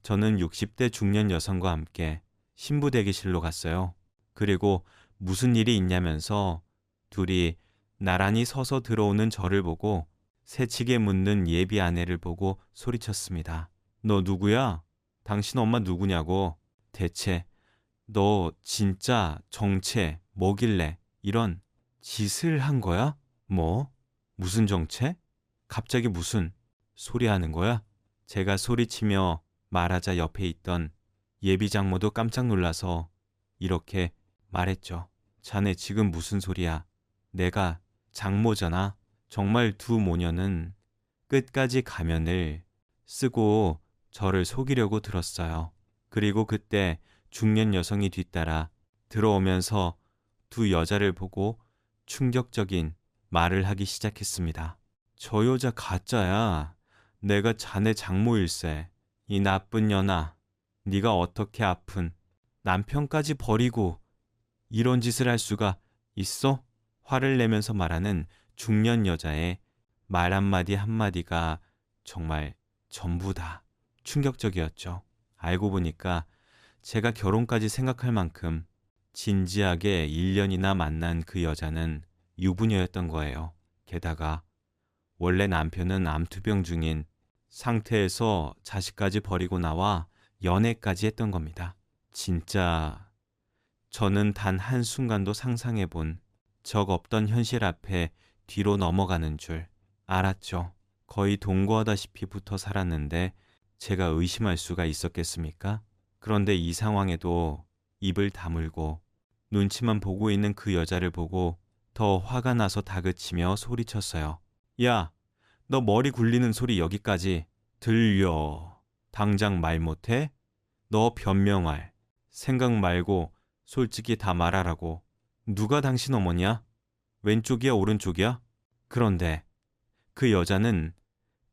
저는 60대 중년 여성과 함께 신부 대기실로 갔어요. 그리고 무슨 일이 있냐면서 둘이 나란히 서서 들어오는 저를 보고 새치게 묻는 예비 아내를 보고 소리쳤습니다. 너 누구야? 당신 엄마 누구냐고. 대체 너 진짜 정체 뭐길래 이런 짓을 한 거야? 뭐? 무슨 정체? 갑자기 무슨 소리 하는 거야? 제가 소리치며 말하자 옆에 있던 예비 장모도 깜짝 놀라서 이렇게 말했죠. 자네 지금 무슨 소리야? 내가 장모잖아. 정말 두 모녀는 끝까지 가면을 쓰고 저를 속이려고 들었어요. 그리고 그때 중년 여성이 뒤따라 들어오면서 두 여자를 보고 충격적인 말을 하기 시작했습니다. 저 여자 가짜야. 내가 자네 장모일세. 이 나쁜 년아. 네가 어떻게 아픈 남편까지 버리고 이런 짓을 할 수가 있어? 화를 내면서 말하는 중년 여자의 말 한마디 한마디가 정말 전부 다 충격적이었죠. 알고 보니까 제가 결혼까지 생각할 만큼 진지하게 1년이나 만난 그 여자는 유부녀였던 거예요. 게다가 원래 남편은 암투병 중인 상태에서 자식까지 버리고 나와 연애까지 했던 겁니다. 진짜 저는 단 한순간도 상상해 본 적 없던 현실 앞에 뒤로 넘어가는 줄 알았죠. 거의 동거하다시피 붙어 살았는데 제가 의심할 수가 있었겠습니까? 그런데 이 상황에도 입을 다물고 눈치만 보고 있는 그 여자를 보고 더 화가 나서 다그치며 소리쳤어요. 야, 너 머리 굴리는 소리 여기까지 들려. 당장 말 못해? 너 변명할 생각 말고 솔직히 다 말하라고. 누가 당신 어머니야? 왼쪽이야, 오른쪽이야? 그런데 그 여자는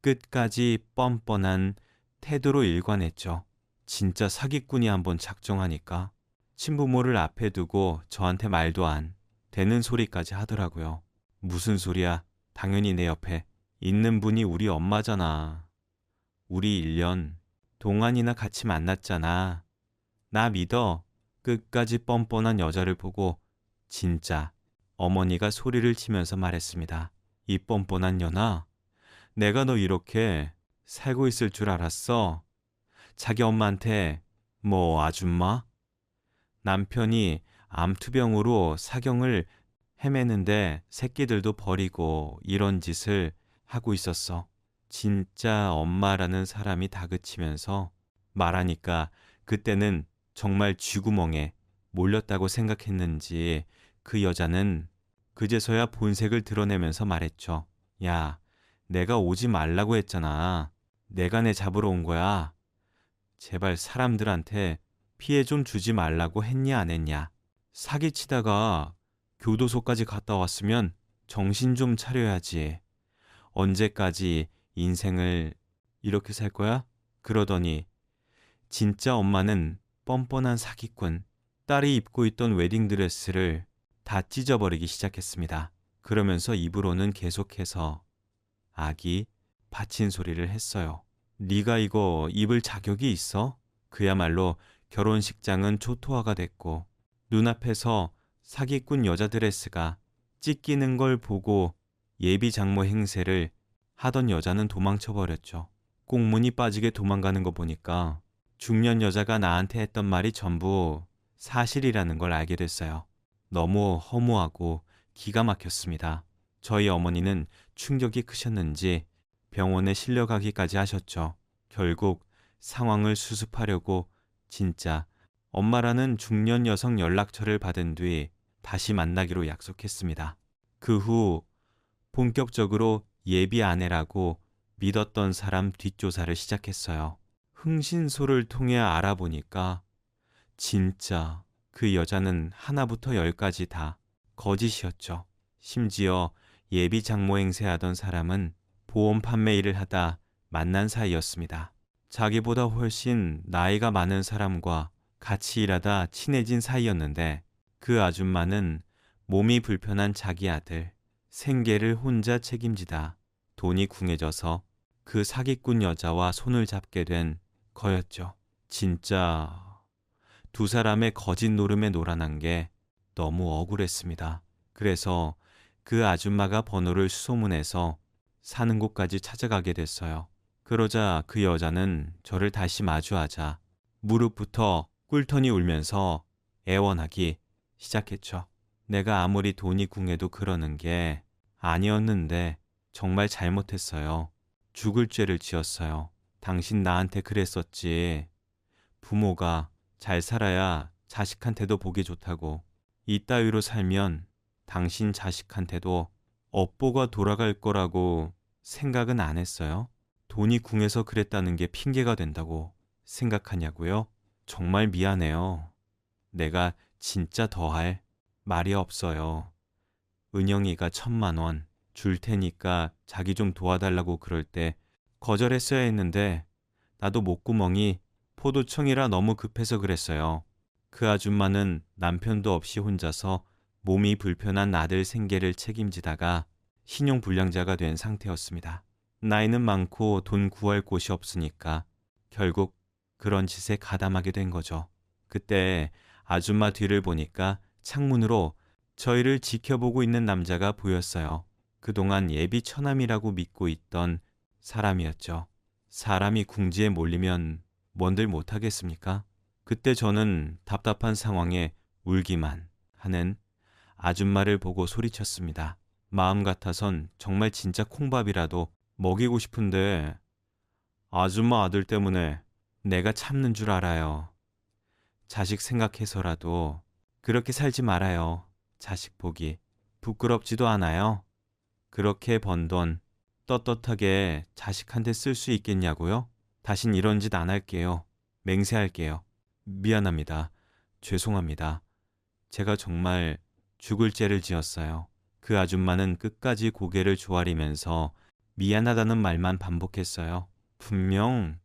끝까지 뻔뻔한 태도로 일관했죠. 진짜 사기꾼이 한번 작정하니까 친부모를 앞에 두고 저한테 말도 안 되는 소리까지 하더라고요. 무슨 소리야? 당연히 내 옆에 있는 분이 우리 엄마잖아. 우리 1년 동안이나 같이 만났잖아. 나 믿어. 끝까지 뻔뻔한 여자를 보고 진짜 어머니가 소리를 치면서 말했습니다. 이 뻔뻔한 년아, 내가 너 이렇게 살고 있을 줄 알았어? 자기 엄마한테 뭐 아줌마? 남편이 암투병으로 사경을 헤매는데 새끼들도 버리고 이런 짓을 하고 있었어. 진짜 엄마라는 사람이 다그치면서 말하니까 그때는 정말 쥐구멍에 몰렸다고 생각했는지 그 여자는 그제서야 본색을 드러내면서 말했죠. 야, 내가 오지 말라고 했잖아. 내가 내 잡으러 온 거야. 제발 사람들한테 피해 좀 주지 말라고 했냐 안 했냐. 사기치다가 교도소까지 갔다 왔으면 정신 좀 차려야지. 언제까지 인생을 이렇게 살 거야? 그러더니 진짜 엄마는 뻔뻔한 사기꾼. 딸이 입고 있던 웨딩드레스를 다 찢어버리기 시작했습니다. 그러면서 입으로는 계속해서 아기 받친 소리를 했어요. 네가 이거 입을 자격이 있어? 그야말로 결혼식장은 초토화가 됐고 눈앞에서 사기꾼 여자 드레스가 찢기는 걸 보고 예비 장모 행세를 하던 여자는 도망쳐버렸죠. 꽁무니 빠지게 도망가는 거 보니까 중년 여자가 나한테 했던 말이 전부 사실이라는 걸 알게 됐어요. 너무 허무하고 기가 막혔습니다. 저희 어머니는 충격이 크셨는지 병원에 실려가기까지 하셨죠. 결국 상황을 수습하려고 진짜 엄마라는 중년 여성 연락처를 받은 뒤 다시 만나기로 약속했습니다. 그 후 본격적으로 예비 아내라고 믿었던 사람 뒷조사를 시작했어요. 흥신소를 통해 알아보니까 진짜 그 여자는 하나부터 열까지 다 거짓이었죠. 심지어 예비 장모 행세하던 사람은 보험 판매 일을 하다 만난 사이였습니다. 자기보다 훨씬 나이가 많은 사람과 같이 일하다 친해진 사이였는데 그 아줌마는 몸이 불편한 자기 아들 생계를 혼자 책임지다 돈이 궁해져서 그 사기꾼 여자와 손을 잡게 된 거였죠. 진짜 두 사람의 거짓 노름에 놀아난 게 너무 억울했습니다. 그래서 그 아줌마가 번호를 수소문해서 사는 곳까지 찾아가게 됐어요. 그러자 그 여자는 저를 다시 마주하자 무릎부터 꿀터니 울면서 애원하기 시작했죠. 내가 아무리 돈이 궁해도 그러는 게 아니었는데 정말 잘못했어요. 죽을 죄를 지었어요. 당신 나한테 그랬었지. 부모가 잘 살아야 자식한테도 보기 좋다고. 이따위로 살면 당신 자식한테도 업보가 돌아갈 거라고 생각은 안 했어요? 돈이 궁해서 그랬다는 게 핑계가 된다고 생각하냐고요? 정말 미안해요. 내가 진짜 더할 말이 없어요. 은영이가 1,000만 원 줄 테니까 자기 좀 도와달라고 그럴 때 거절했어야 했는데 나도 목구멍이 포도청이라 너무 급해서 그랬어요. 그 아줌마는 남편도 없이 혼자서 몸이 불편한 아들 생계를 책임지다가 신용불량자가 된 상태였습니다. 나이는 많고 돈 구할 곳이 없으니까 결국 그런 짓에 가담하게 된 거죠. 그때 아줌마 뒤를 보니까 창문으로 저희를 지켜보고 있는 남자가 보였어요. 그동안 예비 처남이라고 믿고 있던 사람이었죠. 사람이 궁지에 몰리면 뭔들 못하겠습니까? 그때 저는 답답한 상황에 울기만 하는 아줌마를 보고 소리쳤습니다. 마음 같아선 정말 진짜 콩밥이라도 먹이고 싶은데 아줌마 아들 때문에 내가 참는 줄 알아요. 자식 생각해서라도 그렇게 살지 말아요. 자식 보기 부끄럽지도 않아요. 그렇게 번 돈 떳떳하게 자식한테 쓸 수 있겠냐고요? 다신 이런 짓 안 할게요. 맹세할게요. 미안합니다. 죄송합니다. 제가 정말 죽을 죄를 지었어요. 그 아줌마는 끝까지 고개를 조아리면서 미안하다는 말만 반복했어요. 분명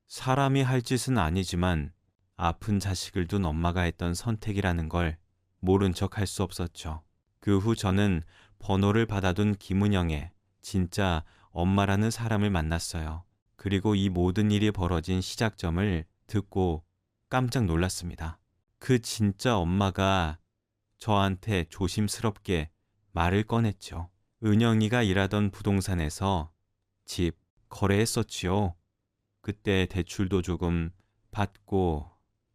사람이 할 짓은 아니지만 아픈 자식을 둔 엄마가 했던 선택이라는 걸 모른 척 할 수 없었죠. 그 후 저는 번호를 받아둔 김은영의 진짜 엄마라는 사람을 만났어요. 그리고 이 모든 일이 벌어진 시작점을 듣고 깜짝 놀랐습니다. 그 진짜 엄마가 저한테 조심스럽게 말을 꺼냈죠. 은영이가 일하던 부동산에서 집 거래했었지요. 그때 대출도 조금 받고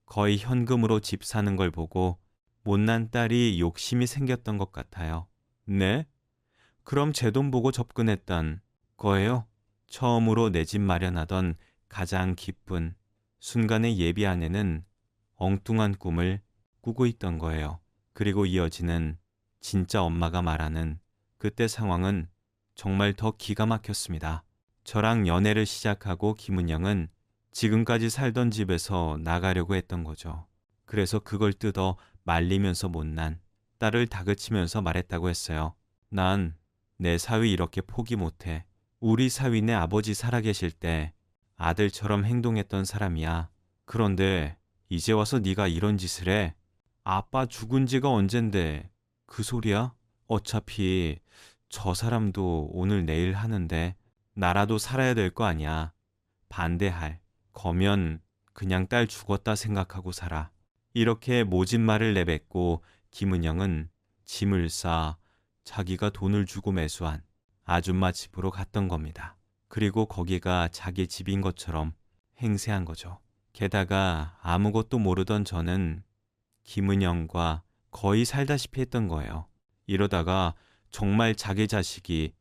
거의 현금으로 집 사는 걸 보고 못난 딸이 욕심이 생겼던 것 같아요. 네? 그럼 제 돈 보고 접근했던 거예요? 처음으로 내 집 마련하던 가장 기쁜 순간의 예비 아내는 엉뚱한 꿈을 꾸고 있던 거예요. 그리고 이어지는 진짜 엄마가 말하는 그때 상황은 정말 더 기가 막혔습니다. 저랑 연애를 시작하고 김은영은 지금까지 살던 집에서 나가려고 했던 거죠. 그래서 그걸 뜯어 말리면서 못난 딸을 다그치면서 말했다고 했어요. 난 내 사위 이렇게 포기 못해. 우리 사위네 아버지 살아계실 때 아들처럼 행동했던 사람이야. 그런데 이제 와서 네가 이런 짓을 해? 아빠 죽은 지가 언젠데 그 소리야? 어차피 저 사람도 오늘 내일 하는데 나라도 살아야 될 거 아니야. 반대할 거면 그냥 딸 죽었다 생각하고 살아. 이렇게 모진 말을 내뱉고 김은영은 짐을 싸 자기가 돈을 주고 매수한 아줌마 집으로 갔던 겁니다. 그리고 거기가 자기 집인 것처럼 행세한 거죠. 게다가 아무것도 모르던 저는 김은영과 거의 살다시피 했던 거예요. 이러다가 정말 자기 자식이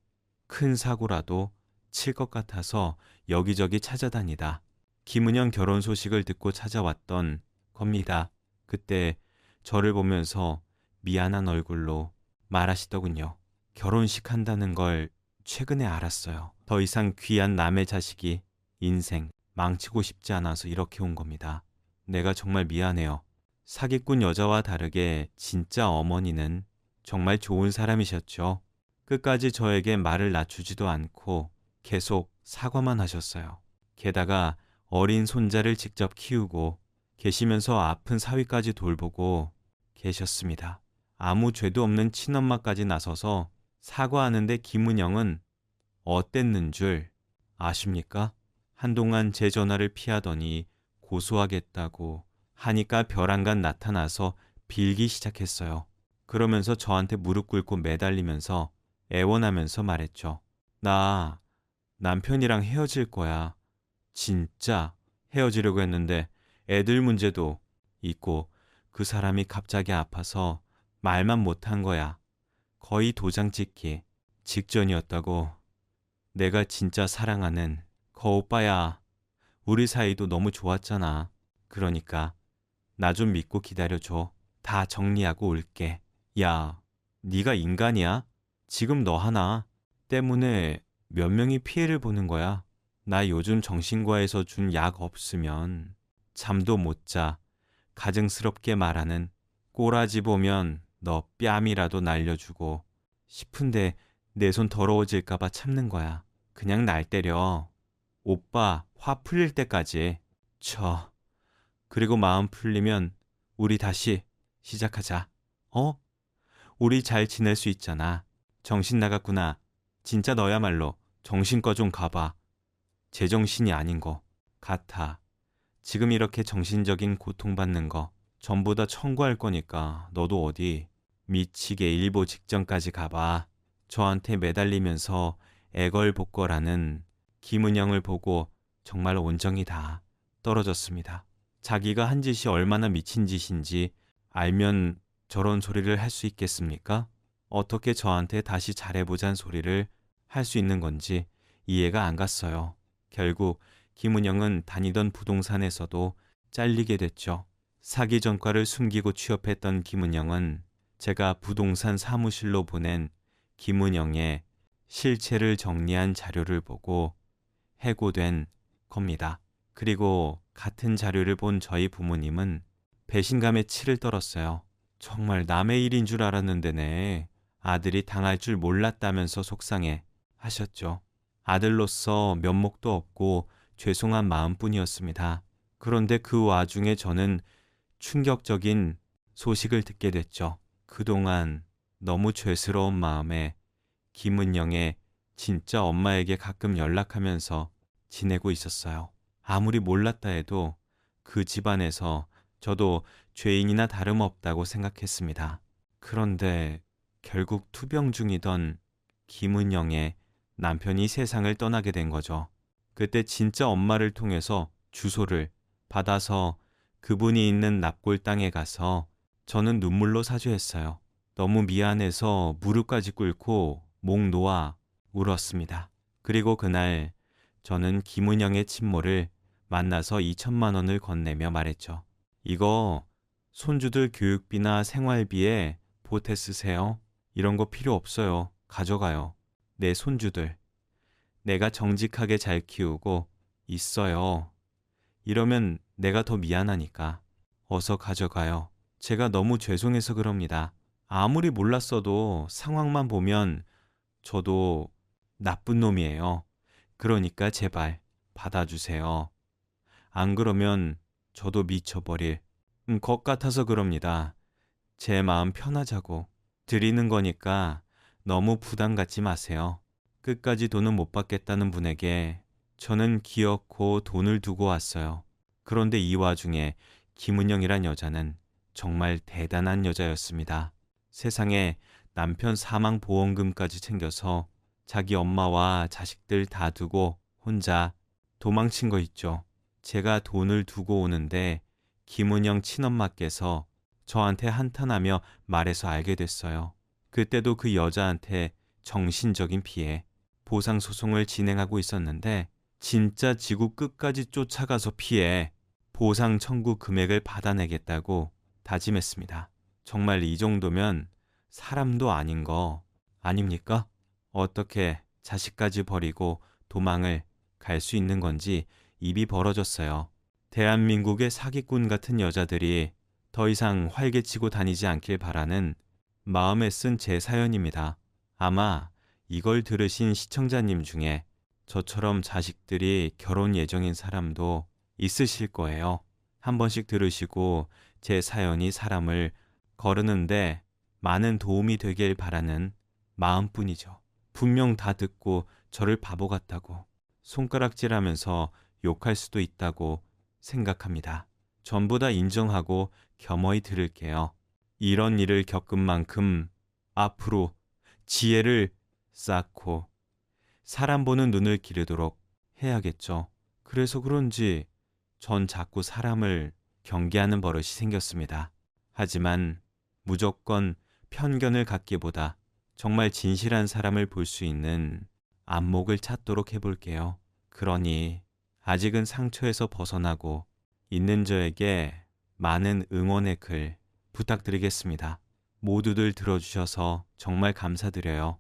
큰 사고라도 칠 것 같아서 여기저기 찾아다니다 김은영 결혼 소식을 듣고 찾아왔던 겁니다. 그때 저를 보면서 미안한 얼굴로 말하시더군요. 결혼식 한다는 걸 최근에 알았어요. 더 이상 귀한 남의 자식이 인생 망치고 싶지 않아서 이렇게 온 겁니다. 내가 정말 미안해요. 사기꾼 여자와 다르게 진짜 어머니는 정말 좋은 사람이셨죠. 끝까지 저에게 말을 낮추지도 않고 계속 사과만 하셨어요. 게다가 어린 손자를 직접 키우고 계시면서 아픈 사위까지 돌보고 계셨습니다. 아무 죄도 없는 친엄마까지 나서서 사과하는데 김은영은 어땠는 줄 아십니까? 한동안 제 전화를 피하더니 고소하겠다고 하니까 벼랑간 나타나서 빌기 시작했어요. 그러면서 저한테 무릎 꿇고 매달리면서 애원하면서 말했죠. 나 남편이랑 헤어질 거야. 진짜 헤어지려고 했는데 애들 문제도 있고 그 사람이 갑자기 아파서 말만 못한 거야. 거의 도장 찍기 직전이었다고. 내가 진짜 사랑하는 거 오빠야. 우리 사이도 너무 좋았잖아. 그러니까 나 좀 믿고 기다려줘. 다 정리하고 올게. 야, 네가 인간이야? 지금 너 하나 때문에 몇 명이 피해를 보는 거야. 나 요즘 정신과에서 준 약 없으면 잠도 못 자. 가증스럽게 말하는 꼬라지 보면 너 뺨이라도 날려주고 싶은데 내 손 더러워질까봐 참는 거야. 그냥 날 때려. 오빠 화 풀릴 때까지. 그리고 마음 풀리면 우리 다시 시작하자. 어? 우리 잘 지낼 수 있잖아. 정신 나갔구나. 진짜 너야말로 정신과 좀 가봐. 제정신이 아닌 거 같아. 지금 이렇게 정신적인 고통받는 거 전부 다 청구할 거니까 너도 어디 미치게 일보 직전까지 가봐. 저한테 매달리면서 애걸복걸하는 김은영을 보고 정말 온정이 다 떨어졌습니다. 자기가 한 짓이 얼마나 미친 짓인지 알면 저런 소리를 할 수 있겠습니까? 어떻게 저한테 다시 잘해보자는 소리를 할 수 있는 건지 이해가 안 갔어요. 결국 김은영은 다니던 부동산에서도 잘리게 됐죠. 사기 전과를 숨기고 취업했던 김은영은 제가 부동산 사무실로 보낸 김은영의 실체를 정리한 자료를 보고 해고된 겁니다. 그리고 같은 자료를 본 저희 부모님은 배신감에 치를 떨었어요. 정말 남의 일인 줄 알았는데네. 아들이 당할 줄 몰랐다면서 속상해 하셨죠. 아들로서 면목도 없고 죄송한 마음뿐이었습니다. 그런데 그 와중에 저는 충격적인 소식을 듣게 됐죠. 그동안 너무 죄스러운 마음에 김은영의 진짜 엄마에게 가끔 연락하면서 지내고 있었어요. 아무리 몰랐다 해도 그 집안에서 저도 죄인이나 다름없다고 생각했습니다. 그런데 결국 투병 중이던 김은영의 남편이 세상을 떠나게 된 거죠. 그때 진짜 엄마를 통해서 주소를 받아서 그분이 있는 납골 땅에 가서 저는 눈물로 사죄했어요. 너무 미안해서 무릎까지 꿇고 목 놓아 울었습니다. 그리고 그날 저는 김은영의 친모를 만나서 2천만 원을 건네며 말했죠. 이거 손주들 교육비나 생활비에 보태 쓰세요. 이런 거 필요 없어요. 가져가요. 내 손주들. 내가 정직하게 잘 키우고 있어요. 이러면 내가 더 미안하니까 어서 가져가요. 제가 너무 죄송해서 그럽니다. 아무리 몰랐어도 상황만 보면 저도 나쁜 놈이에요. 그러니까 제발 받아주세요. 안 그러면 저도 미쳐버릴 것 같아서 그럽니다. 제 마음 편하자고 드리는 거니까 너무 부담 갖지 마세요. 끝까지 돈은 못 받겠다는 분에게 저는 기어코 돈을 두고 왔어요. 그런데 이 와중에 김은영이란 여자는 정말 대단한 여자였습니다. 세상에 남편 사망 보험금까지 챙겨서 자기 엄마와 자식들 다 두고 혼자 도망친 거 있죠. 제가 돈을 두고 오는데 김은영 친엄마께서 저한테 한탄하며 말해서 알게 됐어요. 그때도 그 여자한테 정신적인 피해, 보상소송을 진행하고 있었는데 진짜 지구 끝까지 쫓아가서 피해 보상 청구 금액을 받아내겠다고 다짐했습니다. 정말 이 정도면 사람도 아닌 거 아닙니까? 어떻게 자식까지 버리고 도망을 갈 수 있는 건지 입이 벌어졌어요. 대한민국의 사기꾼 같은 여자들이 더 이상 활개치고 다니지 않길 바라는 마음에 쓴 제 사연입니다. 아마 이걸 들으신 시청자님 중에 저처럼 자식들이 결혼 예정인 사람도 있으실 거예요. 한 번씩 들으시고 제 사연이 사람을 거르는데 많은 도움이 되길 바라는 마음뿐이죠. 분명 다 듣고 저를 바보 같다고 손가락질하면서 욕할 수도 있다고 생각합니다. 전부 다 인정하고 겸허히 들을게요. 이런 일을 겪은 만큼 앞으로 지혜를 쌓고 사람 보는 눈을 기르도록 해야겠죠. 그래서 그런지 전 자꾸 사람을 경계하는 버릇이 생겼습니다. 하지만 무조건 편견을 갖기보다 정말 진실한 사람을 볼 수 있는 안목을 찾도록 해볼게요. 그러니 아직은 상처에서 벗어나고 있는 저에게 많은 응원의 글 부탁드리겠습니다. 모두들 들어주셔서 정말 감사드려요.